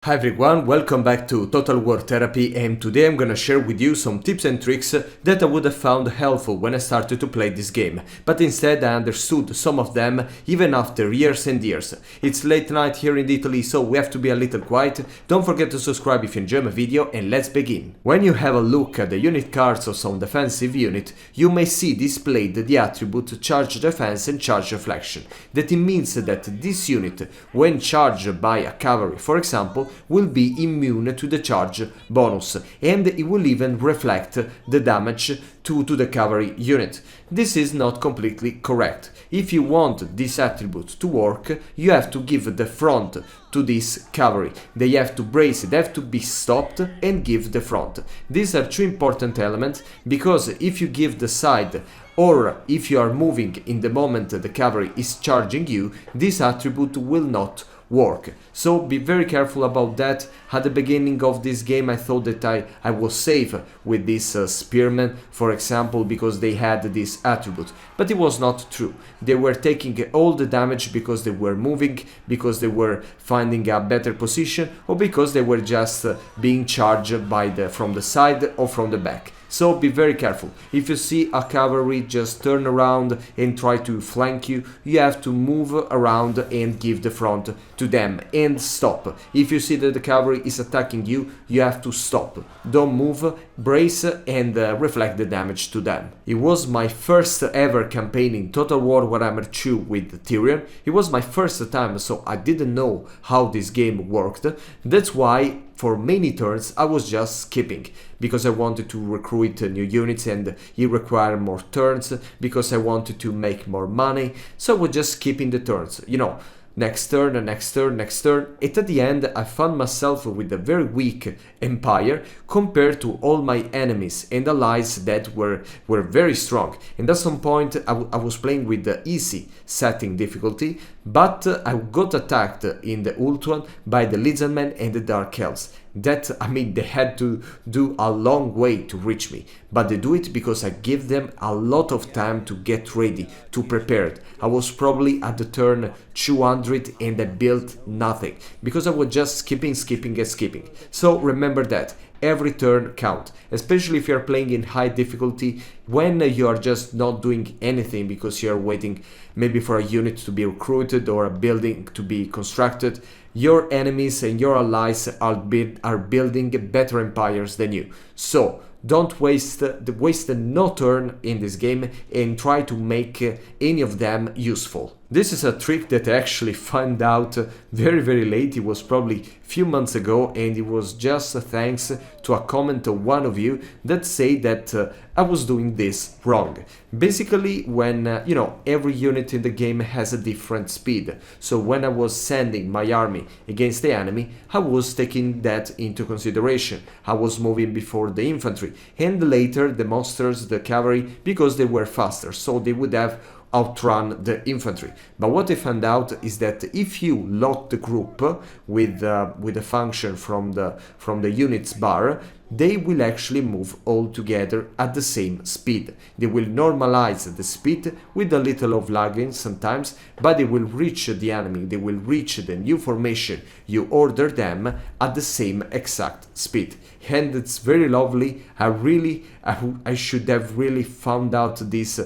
Hi everyone, welcome back to Total War Therapy, and today I'm gonna share with you some tips and tricks that I would have found helpful when I started to play this game, but instead I understood some of them even after years and years. It's late night here in Italy, so we have to be a little quiet. Don't forget to subscribe if you enjoy my video, and let's begin. When you have a look at the unit cards of some defensive unit, you may see displayed the attribute Charge Defense and Charge Reflection. That it means that this unit, when charged by a cavalry for example, will be immune to the charge bonus, and it will even reflect the damage to the cavalry unit. This is not completely correct. If you want this attribute to work, you have to give the front to this cavalry. They have to brace, they have to be stopped and give the front. These are two important elements, because if you give the side or if you are moving in the moment the cavalry is charging you, this attribute will not work. So be very careful about that. At the beginning of this game I thought that I was safe with this spearmen, for example, because they had this attribute, but it was not true. They were taking all the damage because they were moving, because they were finding a better position, or because they were just being charged by from the side or from the back. So be very careful. If you see a cavalry just turn around and try to flank you, you have to move around and give the front to them and stop. If you see that the cavalry is attacking you, you have to stop. Don't move, brace and reflect the damage to them. It was my first ever campaign in Total War Warhammer 2 with Tyrion. It was my first time, so I didn't know how this game worked. That's why for many turns I was just skipping, because I wanted to recruit new units and it required more turns, because I wanted to make more money, so I was just skipping the turns, you know, next turn, next turn, next turn. And at the end I found myself with a very weak empire compared to all my enemies and allies that were very strong. And at some point I was playing with the easy setting difficulty, but I got attacked in the Ultuan by the Lizardmen and the Dark Elves. That, I mean, they had to do a long way to reach me, but they do it because I give them a lot of time to get ready, to prepare. I was probably at the turn 200 and I built nothing, because I was just skipping. So remember that every turn counts, especially if you're playing in high difficulty, when you are just not doing anything because you're waiting maybe for a unit to be recruited or a building to be constructed. Your enemies and your allies are building better empires than you. So don't waste no turn in this game and try to make any of them useful. This is a trick that I actually found out very late. It was probably a few months ago, and it was just thanks to a comment of one of you that said that I was doing this wrong. Basically, when you know, every unit in the game has a different speed, so when I was sending my army against the enemy, I was taking that into consideration. I was moving before the infantry and later the monsters, the cavalry, because they were faster, so they would have outrun the infantry. But what I found out is that if you lock the group with a function from the units bar, they will actually move all together at the same speed. They will normalize the speed with a little of lagging sometimes, but they will reach the enemy, they will reach the new formation you order them at the same exact speed. And it's very lovely. I should have really found out this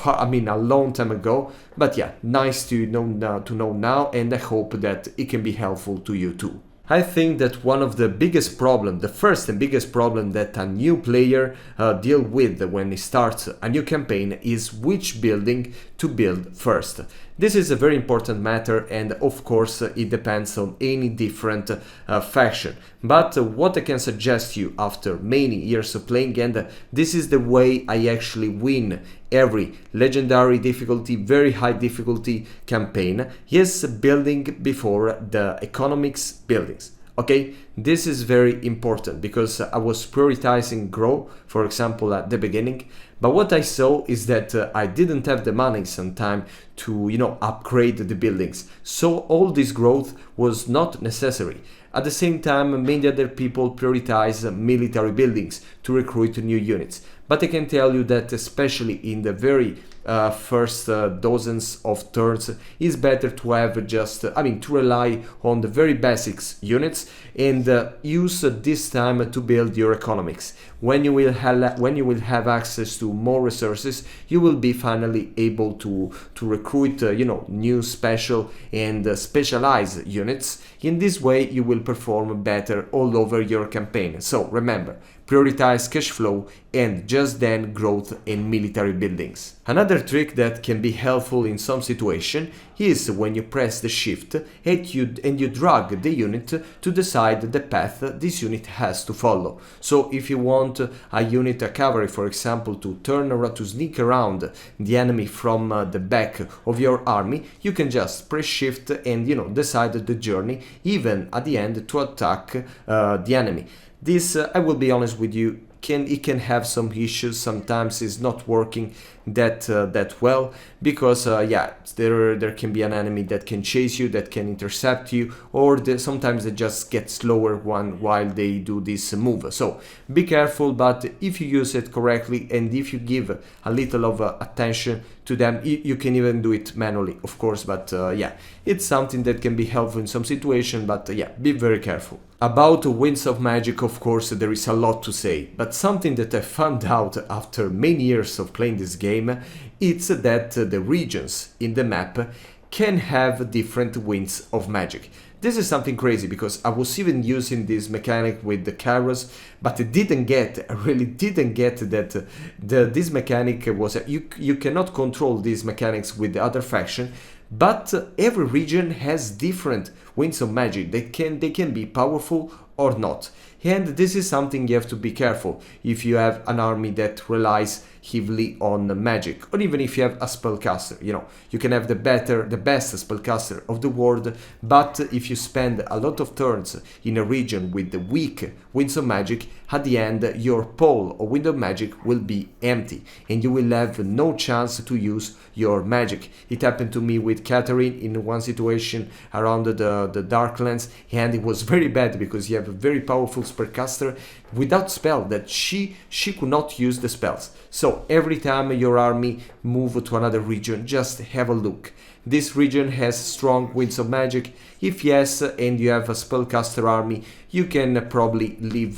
a long time ago, but yeah, nice to know now, and I hope that it can be helpful to you too. I think that one of the biggest problems, the first and biggest problem that a new player deal with when he starts a new campaign is which building to build first. This is a very important matter, and of course it depends on any different faction. But what I can suggest you after many years of playing, and this is the way I actually win every legendary difficulty, very high difficulty campaign, is building before the economics buildings. Okay, this is very important because I was prioritizing grow, for example, at the beginning, but what I saw is that I didn't have the money sometime to, upgrade the buildings, so all this growth was not necessary. At the same time, many other people prioritize military buildings to recruit new units. but I can tell you that especially in the very first dozens of turns, is better to have just, to rely on the very basics units and use this time to build your economics. When you will have access to more resources, you will be finally able to recruit new special and specialized units. In this way you will perform better all over your campaign. So remember, prioritize cash flow and just then growth in military buildings. Another trick that can be helpful in some situation is when you press the shift and you drag the unit to decide the path this unit has to follow. So if you want a unit, a cavalry for example, to turn around, to sneak around the enemy from the back of your army, you can just press shift and decide the journey, even at the end, to attack the enemy. This, I will be honest with you, it can have some issues. Sometimes it's not working that well, because there can be an enemy that can chase you, that can intercept you, or sometimes they just get slower while they do this move. So be careful, but if you use it correctly and if you give a little of attention to them, you can even do it manually, of course, but it's something that can be helpful in some situation, but be very careful. About Winds of Magic, of course, there is a lot to say, but something that I found out after many years of playing this game, it's that the regions in the map can have different winds of magic. This is something crazy, because I was even using this mechanic with the Kairos, but I really didn't get that this mechanic was, you cannot control these mechanics with the other faction, but every region has different winds of magic. They can be powerful or not. And this is something you have to be careful if you have an army that relies heavily on magic, or even if you have a spellcaster. You can have the best spellcaster of the world, but if you spend a lot of turns in a region with the weak winds of magic, at the end your pole of wind of magic will be empty and you will have no chance to use your magic. It happened to me with Catherine in one situation around the Darklands, and it was very bad because you have a very powerful spellcaster without spell that she could not use the spells. So every time your army move to another region, just have a look. This region has strong winds of magic. If yes, and you have a spellcaster army, you can probably live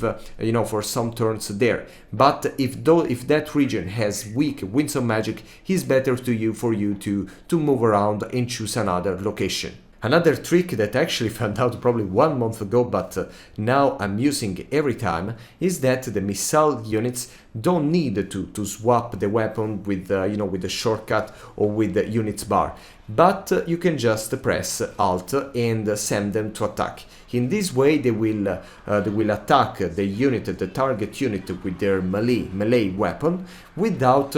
for some turns there. But if that region has weak winds of magic, it's better for you to move around and choose another location. Another trick that I actually found out probably 1 month ago, but now I'm using every time, is that the missile units don't need to swap the weapon with with the shortcut or with the units bar, but you can just press Alt and send them to attack. In this way they will attack the target unit with their melee weapon without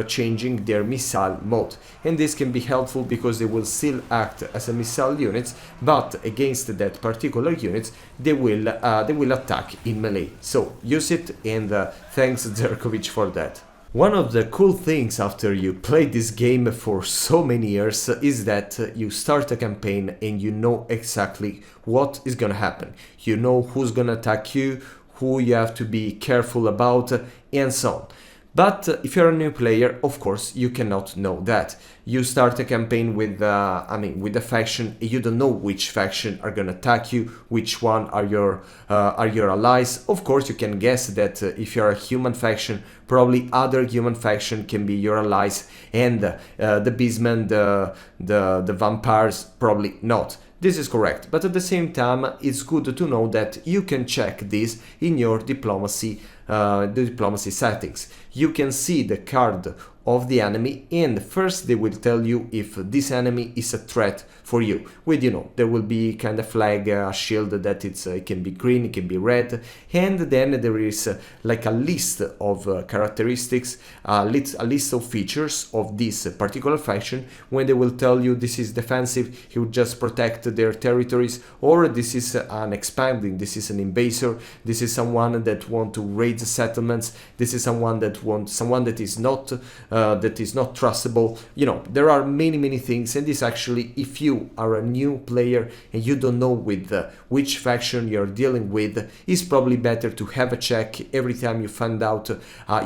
changing their missile mode. And this can be helpful because they will still act as a missile units, but against that particular units they will attack in melee. So use it, and thanks Zerkovich for that. One of the cool things after you play this game for so many years is that you start a campaign and you know exactly what is gonna happen. You know who's gonna attack you, who you have to be careful about, and so on. But if you're a new player, of course, you cannot know that. You start a campaign with a faction, you don't know which faction are gonna attack you, which one are your allies. Of course, you can guess that if you're a human faction, probably other human faction can be your allies, and the beastmen, the vampires, probably not. This is correct, but at the same time, it's good to know that you can check this in your diplomacy settings. You can see the card of the enemy, and first they will tell you if this enemy is a threat for you. With there will be kind of flag, a shield that it can be green, it can be red, and then there is like a list of characteristics, a list of features of this particular faction. When they will tell you this is defensive, he will just protect their territories, or this is an expanding, this is an invader, this is someone that want to raid the settlements, this is someone that is not that is not trustable. You know, there are many things, and this actually, if you are a new player and you don't know with which faction you're dealing with, it's probably better to have a check every time you find out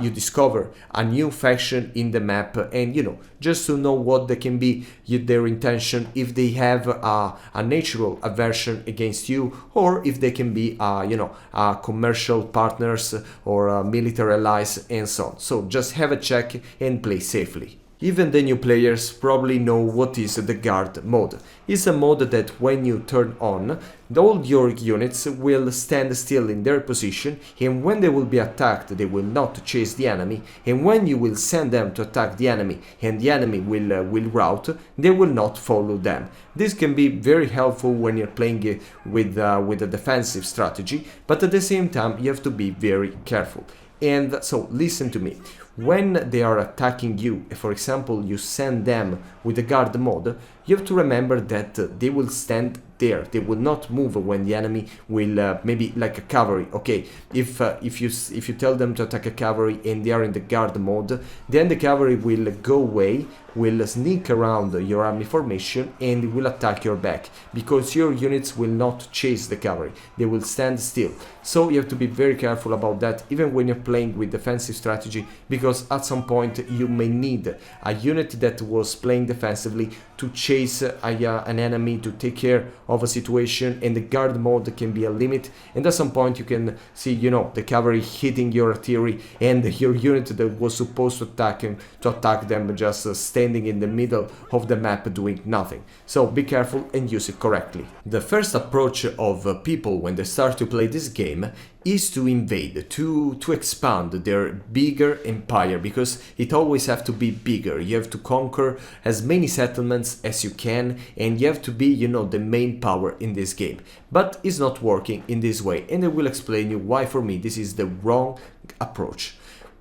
you discover a new faction in the map, and you know, just to know what they can be their intention, if they have a natural aversion against you, or if they can be you know, commercial partners or military allies and so on. So just have a check and play safely. Even the new players probably know what is the guard mode. It's a mode that when you turn on, all your units will stand still in their position, and when they will be attacked they will not chase the enemy, and when you will send them to attack the enemy and the enemy will rout, they will not follow them. This can be very helpful when you're playing with a defensive strategy, but at the same time you have to be very careful. And so listen to me. When they are attacking you, for example, you send them with the guard mode, you have to remember that they will stand there. They will not move when the enemy will maybe like a cavalry. Okay, if you tell them to attack a cavalry and they are in the guard mode, then the cavalry will go away, will sneak around your army formation and will attack your back, because your units will not chase the cavalry. They will stand still. So you have to be very careful about that, even when you're playing with defensive strategy, because at some point you may need a unit that was playing defensively to chase an enemy, to take care of a situation, and the guard mode can be a limit, and at some point you can see, you know, the cavalry hitting your artillery and your unit that was supposed to attack them just standing in the middle of the map doing nothing. So be careful and use it correctly. The first approach of people when they start to play this game is to invade, to expand their bigger empire, because it always have to be bigger. You have to conquer as many settlements as you can, and you have to be, you know, the main power in this game. But it's not working in this way, and I will explain you why for me this is the wrong approach.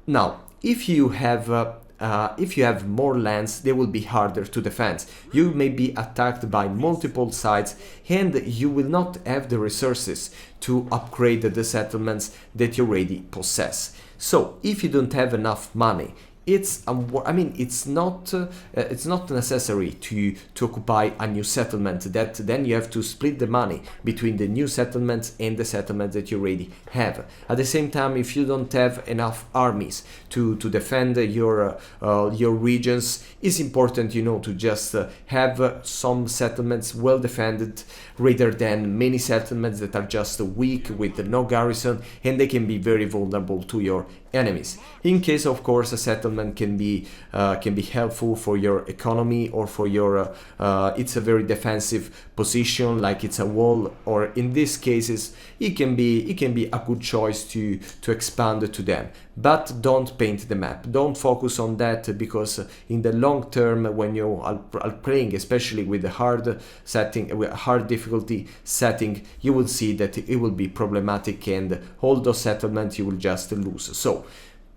Now, if you have more lands, they will be harder to defend. You may be attacked by multiple sides, and you will not have the resources to upgrade the settlements that you already possess. So if you don't have enough money, it's not necessary to occupy a new settlement. That then you have to split the money between the new settlements and the settlements that you already have. At the same time, if you don't have enough armies to defend your regions, it's important, you know, to just have some settlements well defended rather than many settlements that are just weak with no garrison, and they can be very vulnerable to your enemies. In case, of course, a settlement can be helpful for your economy, or for your it's a very defensive position, like it's a wall, or in these cases it can be a good choice to expand to them. But don't paint the map, don't focus on that, because in the long term, when you are playing, especially with a hard setting, with a hard difficulty setting, you will see that it will be problematic, and all those settlements you will just lose. So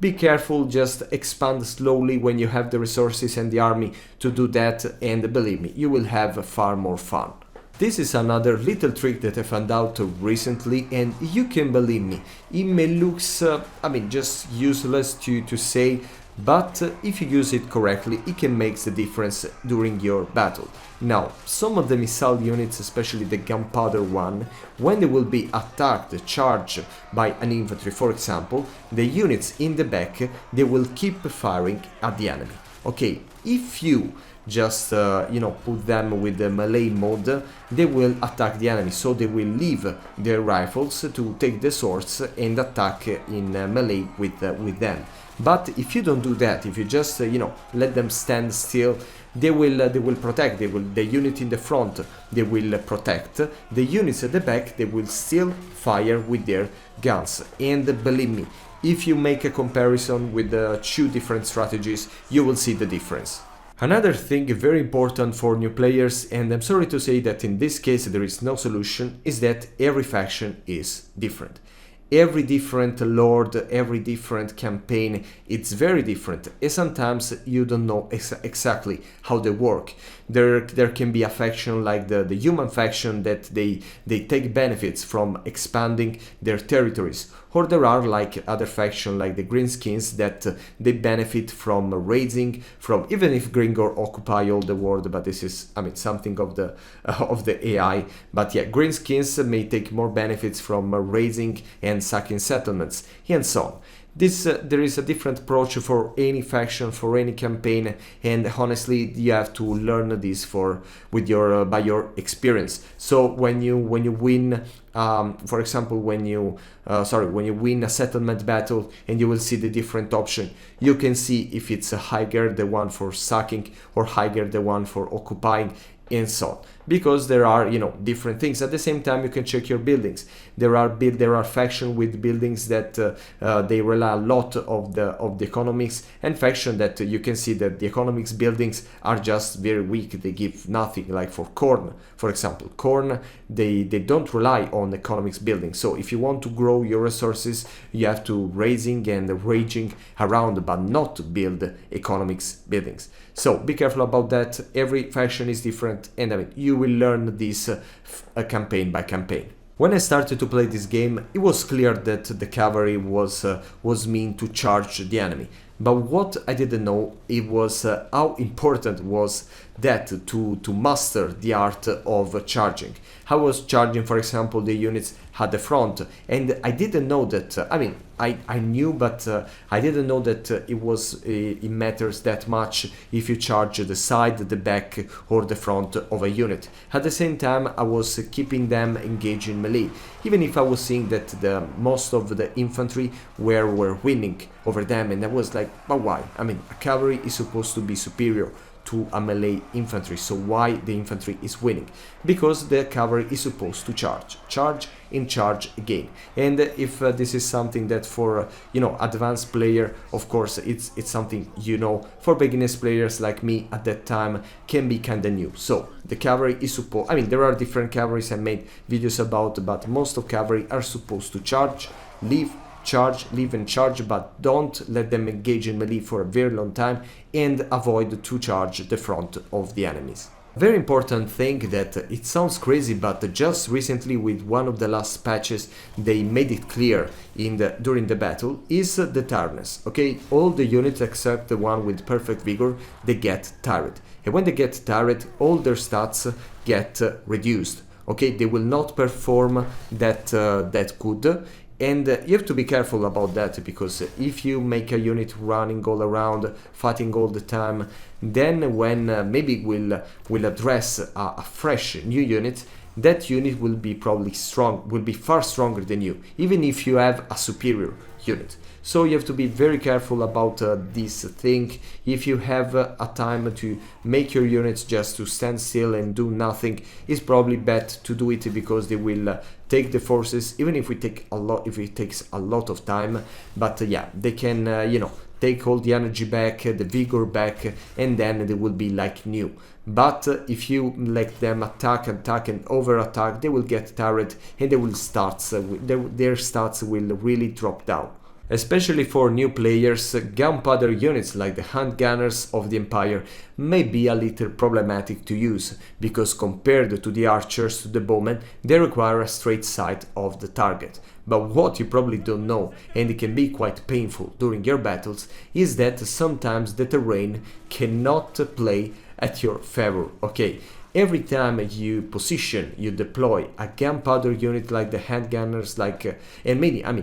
be careful, just expand slowly when you have the resources and the army to do that, and believe me, you will have far more fun. This is another little trick that I found out recently, and you can believe me, it may look just useless to say, but if you use it correctly, it can make the difference during your battle. Now, some of the missile units, especially the gunpowder one, when they will be attacked, charged by an infantry, for example, the units in the back, they will keep firing at the enemy. Okay, if you just put them with the melee mode, they will attack the enemy, so they will leave their rifles to take the swords and attack in melee with them. But if you don't do that, if you just let them stand still, they will protect. The unit in the front, they will protect. The units at the back, they will still fire with their guns. And believe me, if you make a comparison with the two different strategies, you will see the difference. Another thing very important for new players, and I'm sorry to say that in this case there is no solution, is that every faction is different. Every different lord, every different campaign, it's very different, and sometimes you don't know exactly how they work. there can be a faction like the human faction that they take benefits from expanding their territories, or there are like other factions like the greenskins that they benefit from raising, from, even if Gringor occupy all the world, but this is, I mean, something of the AI. But yeah, greenskins may take more benefits from raising and sacking settlements and so on. There is a different approach for any faction, for any campaign, and honestly, you have to learn this by your experience. So when you win, for example, when you win a settlement battle, and you will see the different option, you can see if it's a higher the one for sacking or higher the one for occupying, and so on, because there are, you know, different things. At the same time, you can check your buildings. There are factions with buildings that they rely a lot of the economics, and faction that you can see that the economics buildings are just very weak. They give nothing. Like for corn, for example, corn, they don't rely on economics buildings. So if you want to grow your resources, you have to raising and raging around, but not to build economics buildings. So be careful about that. Every faction is different, and I mean, you will learn this campaign by campaign. When I started to play this game, it was clear that the cavalry was meant to charge the enemy. But what I didn't know, it was how important was that to master the art of charging. I was charging, for example, the units at the front, and I didn't know that, I knew, but I didn't know that it matters that much if you charge the side, the back, or the front of a unit. At the same time, I was keeping them engaged in melee, even if I was seeing that most of the infantry were winning over them, and I was like, but why? I mean, a cavalry is supposed to be superior to a melee infantry, so why the infantry is winning? Because the cavalry is supposed to charge again. And if this is something that for advanced player, of course it's something, for beginners players like me at that time can be kinda new. So the cavalry is supposed, there are different cavalries I made videos about, but most of cavalry are supposed to charge, leave and charge, but don't let them engage in melee for a very long time, and avoid to charge the front of the enemies. Very important thing that it sounds crazy, but just recently with one of the last patches they made it clear during the battle is the tiredness. Okay, all the units except the one with perfect vigor, they get tired, and when they get tired, all their stats get reduced. Okay, they will not perform that good. And you have to be careful about that, because if you make a unit running all around, fighting all the time, then when maybe we'll address a fresh new unit, that unit will be far stronger than you, even if you have a superior unit. So you have to be very careful about this thing. If you have a time to make your units just to stand still and do nothing, it's probably best to do it, because they will take the forces, even if it takes a lot of time. But yeah, they can take all the energy back, the vigor back, and then they will be like new. But if you let them attack and over attack, they will get tired, and they will their stats will really drop down. Especially for new players, gunpowder units like the handgunners of the Empire may be a little problematic to use, because compared to the archers, to the bowmen, they require a straight sight of the target. But what you probably don't know, and it can be quite painful during your battles, is that sometimes the terrain cannot play at your favor. Okay, every time you deploy a gunpowder unit like the handgunners, and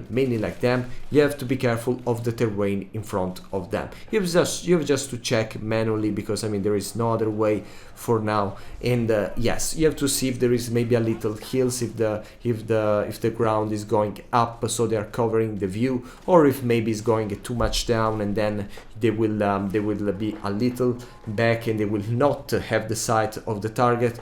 mainly like them, you have to be careful of the terrain in front of them. You have just to check manually, because there is no other way for now. And yes, you have to see if there is maybe a little hills, if the ground is going up, so they are covering the view, or if maybe it's going too much down, and then they will be a little back, and they will not have the sight of the target.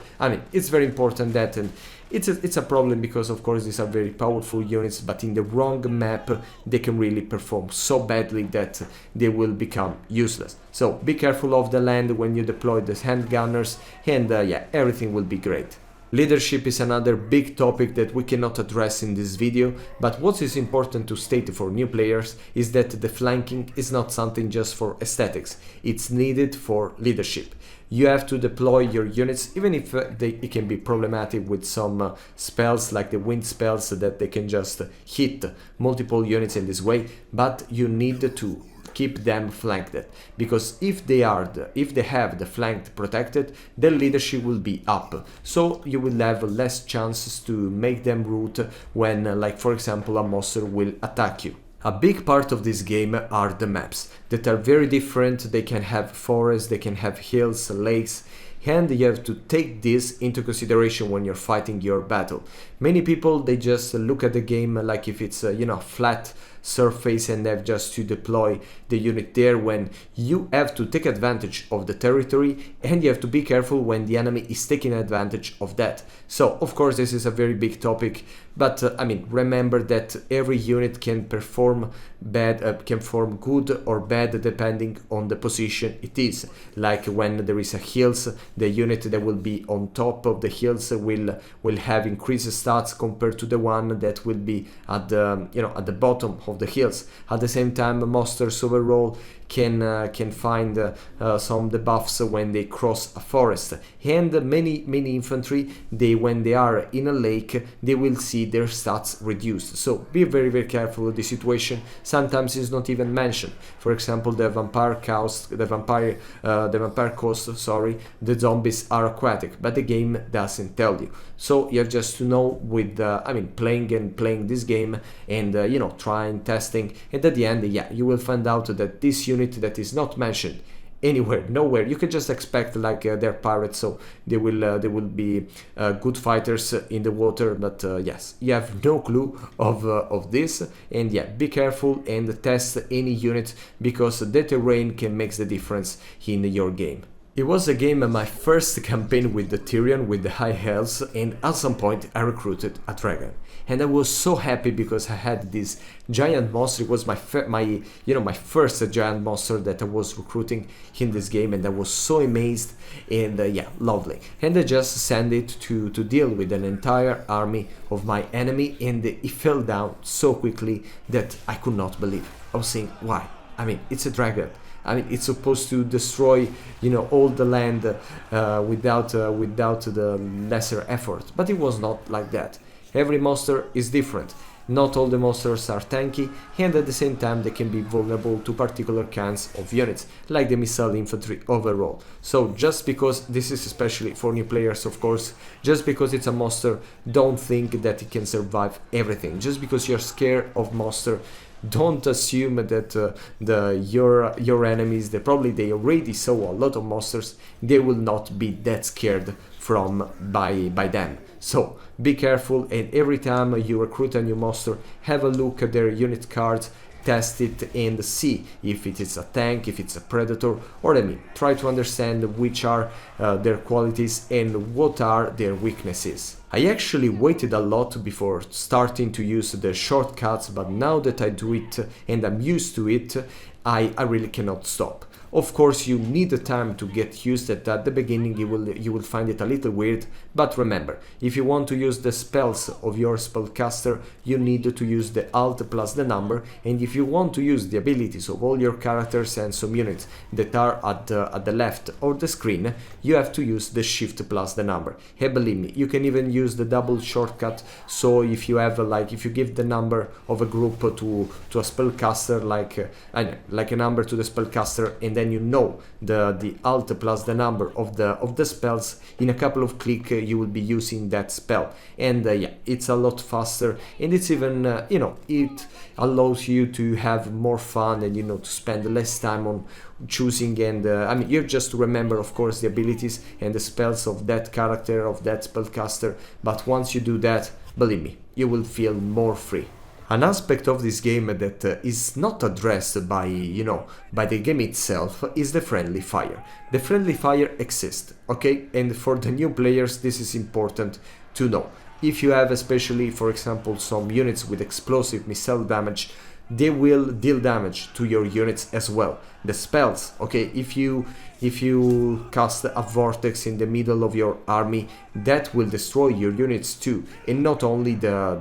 It's very important that, and it's a problem, because of course these are very powerful units, but in the wrong map they can really perform so badly that they will become useless. So be careful of the land when you deploy the handgunners, and yeah, everything will be great. Leadership is another big topic that we cannot address in this video, but what is important to state for new players is that the flanking is not something just for aesthetics, it's needed for leadership. You have to deploy your units, even if it can be problematic with some spells like the wind spells that they can just hit multiple units in this way, but you need to keep them flanked, because if they have the flank protected, their leadership will be up, so you will have less chances to make them root when, like for example, a monster will attack you. A big part of this game are the maps that are very different. They can have forests, they can have hills, lakes, and you have to take this into consideration when you're fighting your battle. Many people, they just look at the game like if it's a flat surface and have just to deploy the unit there, when you have to take advantage of the territory and you have to be careful when the enemy is taking advantage of that. So of course this is a very big topic, but I mean, remember that every unit can perform good or bad depending on the position it is. Like when there is a hills, the unit that will be on top of the hills will have increased stats compared to the one that will be at the at the bottom of the hills. At the same time, monsters overall can find some debuffs when they cross a forest, and many infantry, when they are in a lake, they will see their stats reduced. So be very careful of the situation. Sometimes it's not even mentioned. For example, the vampire coast, sorry, the zombies are aquatic, but the game doesn't tell you. So you have just to know with playing this game and trying, testing, and at the end, yeah, you will find out that this unit that is not mentioned anywhere, nowhere, you can just expect like they're pirates, so they will be good fighters in the water, but yes, you have no clue of this, and yeah, be careful and test any unit, because the terrain can make the difference in your game. It was again my first campaign with the Tyrion with the high health, and at some point I recruited a dragon, and I was so happy because I had this giant monster. It was my first giant monster that I was recruiting in this game, and I was so amazed, and yeah, lovely. And I just sent it to deal with an entire army of my enemy, and it fell down so quickly that I could not believe. I was saying, why? I mean, it's a dragon. I mean, it's supposed to destroy, all the land without the lesser effort. But it was not like that. Every monster is different. Not all the monsters are tanky, and at the same time they can be vulnerable to particular kinds of units, like the missile infantry overall. So just because, this is especially for new players of course, just because it's a monster, don't think that it can survive everything. Just because you're scared of monster, don't assume that your enemies, they already saw a lot of monsters, they will not be that scared by them. So be careful, and every time you recruit a new monster, have a look at their unit cards, test it and see if it is a tank, if it's a predator, or try to understand which are their qualities and what are their weaknesses. I actually waited a lot before starting to use the shortcuts, but now that I do it and I'm used to it, I really cannot stop. Of course, you need the time to get used to it. At the beginning you will find it a little weird, but remember, if you want to use the spells of your spellcaster, you need to use the alt plus the number, and if you want to use the abilities of all your characters and some units that are at the left of the screen, you have to use the shift plus the number. Hey, believe me, you can even use the double shortcut, so if you have if you give the number of a group to a spellcaster, like a number to the spellcaster, and then the alt plus the number of the spells, in a couple of clicks you will be using that spell, and yeah, it's a lot faster, and it's even it allows you to have more fun and to spend less time on choosing, and you just remember of course the abilities and the spells of that character, of that spellcaster, but once you do that, believe me, you will feel more free. An aspect of this game that is not addressed by the game itself is the friendly fire. The friendly fire exists, okay? And for the new players this is important to know. If you have especially, for example, some units with explosive missile damage, they will deal damage to your units as well. The spells, okay, if you if you cast a vortex in the middle of your army, that will destroy your units too, and not only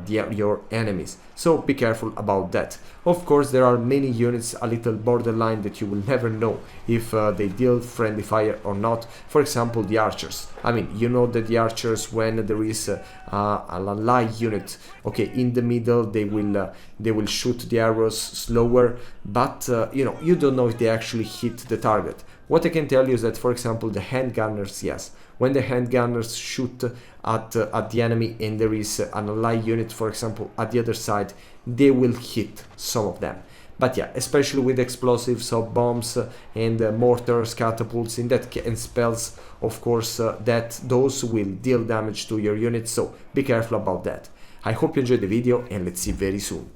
your enemies. So be careful about that. Of course, there are many units a little borderline that you will never know if they deal friendly fire or not. For example, the archers. I mean, you know that the archers, when there is an ally unit, okay, in the middle, they will shoot the arrows slower, but you know, you don't know if they actually hit the target. What I can tell you is that, for example, the handgunners, yes, when the handgunners shoot at the enemy and there is an ally unit, for example, at the other side, they will hit some of them. But yeah, especially with explosives or bombs and mortars, catapults, and spells, of course, that those will deal damage to your units, so be careful about that. I hope you enjoyed the video, and let's see very soon.